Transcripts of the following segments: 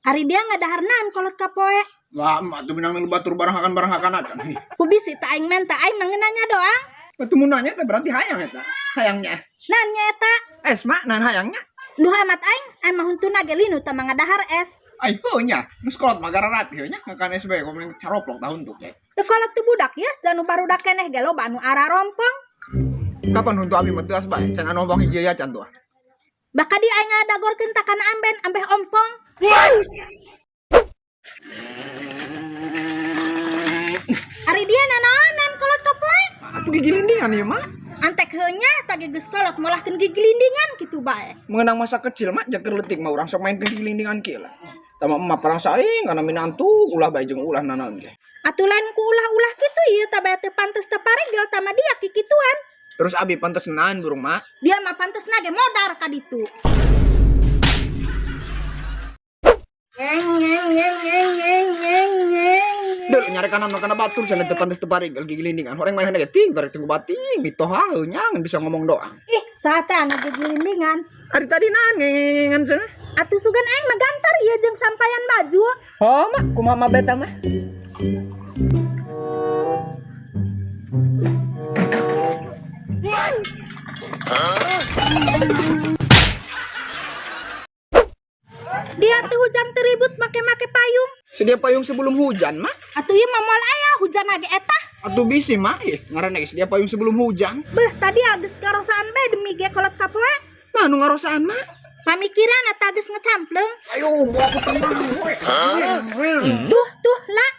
Hari dia ngadaharnan kolot kapoe. Wah, mak tuh minang batur barang akan acan. Ku bisi ta aing menta aing mangenanya doang. Batu munanya teh berarti hayang eta. Hayangnya. Nanya eta. Es mak nan hayangnya. Duh amat aing mahuntuna ge linu teh mangadahar es. Ai heunya, geus kolot magarat heunya ngakan SB komen caroplok tahun tuh teh. Teu kolot teu budak ya, janu barudak keneh ge loba anu ara rompong. Kapan huntu abi mah teu asbae, can anu ompong hiji ya can tuh. Baka di aing ngadagorkeun ta kana amben ambeh ompong. Ari dia nanaonan kolot kapoe. Atuh gigi lindingan ieu mah. Antek heunya tagi geus kolot molahkeun gigi lindingan kitu bae. Mengenang masa kecil mah jaker leutik mah urang sok main gigi lindingan kieu lah. Tama emak parang saing kana minantu ulah bae jeung ulah nanaon ge. Atuh lain ku ulah-ulah kitu ieu teh bae teu pantes teu paregel tama dia kikituan. Terus abi pantes naon burung mak? Dia mah pantesna ge modar ka ditu. Deuh nyari kanan kana batur cenah teu pantes teu paregel gigi lindingan. Horeng main ge ting tarik tunggu bating mitoha heunya ngan bisa ngomong doang. Ih, saha teh anu gigi lindingan. Ari tadi naon ngengengan cenah? Atuh sugan aing mah gantar ieu jeung sampaian baju. Oh mak, kumaha mah beta mah? Dia teh hujan teribut make-make payung. Sedia payung sebelum hujan mah? Atuh ieu mah moal aya hujan age eta. Atuh bisi mah ngaranna ge sedia payung sebelum hujan. Beuh, tadi geus garosaan bae demi ge kolot kapoe. Nah nu ngarosaan mah? Pamikiran eta geus ngecampleng. Ayo bawa aku tenang we. Tuh lah.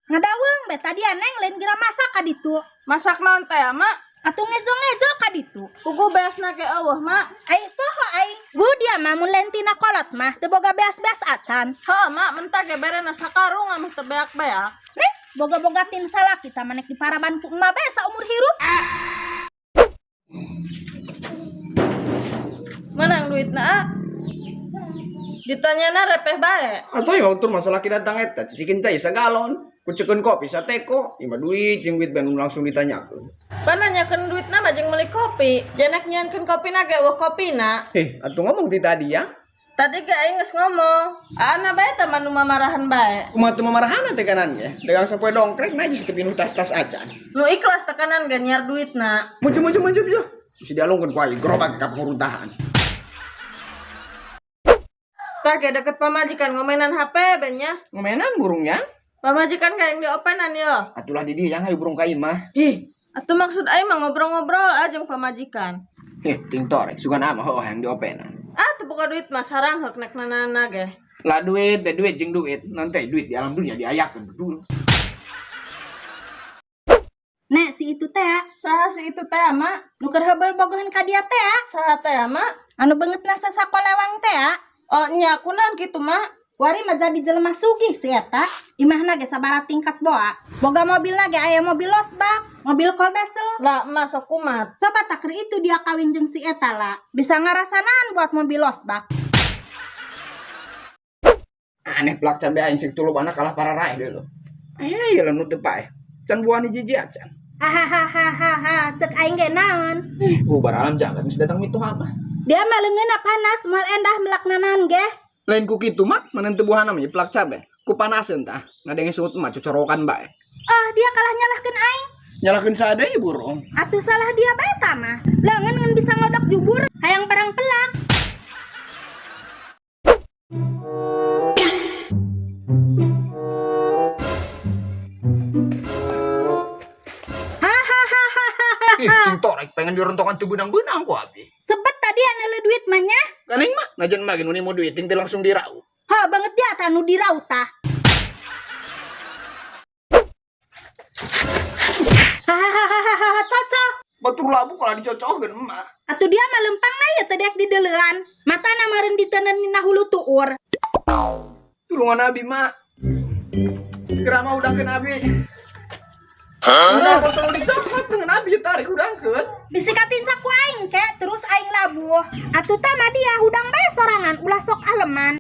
Ngadaweung be tadi neng lain geura masak ka ditu. Masak naon teh, Mak? Atuh ngejo-ngejo ka ditu. Kuku beasna ge eueuh, Mak. Ai poho aing. Bu dia mah mun lain tina kolot mah teu boga beas-beas acan. Heuh, Mak, mentah ge berena sakarung mah teu beak-beak. Nih, boga-boga tin salah kita manek di paraban ku emak bae saumur hirup. Menang duitna, ah? Ditanyana repeh bae. Atuh ya utur masalah ki datang eta cicikeun cai sagalon. Kucekeun kopi sateko, ima duit jeung duit Bandung langsung ditanyakeun. Pananyakeun duitna mah jeung meuli kopi. Jenek nyiankeun kopina ge eueuh kopina. Atuh ngomong ti tadi ya. Tadi ge aing geus ngomong. Ana bae teh manu mamarahan bae. Kumaha teu mamarahan teh kanan ge. Dagang sapoe dongkrek na geus kepinu tas-tas acan. Nu ikhlas tekanan ge nyiar duitna. Muncul. Bisa dialungkeun ku aing gerobak ka panguruntahan. Tah ge deket pamajikan ngomenan HP benya. Ngomenan burungnya? Pamajikan ge yang diopenan yo. Atulah di dieu yang hayu burung kain mah. Ih, atuh maksud aing mah ngobrol-ngobrol jeung pamajikan. Ting torek sugan ama heuh yang diopenan. Ah, teu boga duit mah sarang heuk nek nanana ge. Lah duit jeung duit. Nanti duit di alam dunia diayakeun betul. Nek si itu teh Saha si itu teh, Mak? nu keur heubel bogohan ka dia teh Saha teh, Mak? anu beungeutna sasakolewang teh Oh, nya kunaon kitu, Mak? wari mah jadi jelema sugih si eta. Imahna ge sabaraha tingkat boa. Boga mobilna ge aya mobil losbak, mobil koldesel. Lah, emak sok kumat. Coba takir itu dia kawin jeung si eta lah. Bisa ngarasanaan buat mobil losbak. Aneh plak cabe aing sing tulup anak kalah para rae deui lo. Aya lah nu teu paeh. Can buani jiji acan. Hahaha, cek aing ge naon. Bubar alam jagat geus datang mitoha mah. Dia mah leungeunna panas moal endah melaknanan ge. Lain ku kitu mah meuneu teu buahana mah plak cabe. Ku panaseun tah. Ngadenge suut mah cocorokan bae. Dia kalah nyalahkeun aing. Nyalahkeun sadeui burung. Atuh salah dia bae tah mah. Leungeun ngan bisa ngodok jubur, hayang perang pelak. Ting torek pengen dirontokan teu beunang-beunang ku abi. Sebet tadi anu le duit mah nya. Kaneng mah najan mah nu mau duit ting teh langsung dirau. Ha banget dia tah nu diraut tah. Hahaha, cocok. Batur labu kalau dicocokeun emak. Atuh dia mah lempangna ya teh dek di deuleuan. Matana meureun diteuneun dina hulu tuur. Tulungan abi mah. Gerama udangkeun abi. Udah botol dicokot dengan abi tarik udangkeun. Bisi katinsa ku aing ke terus aing labuh. Atuh tah mah dia hudang bae sorangan ulah sok aleman.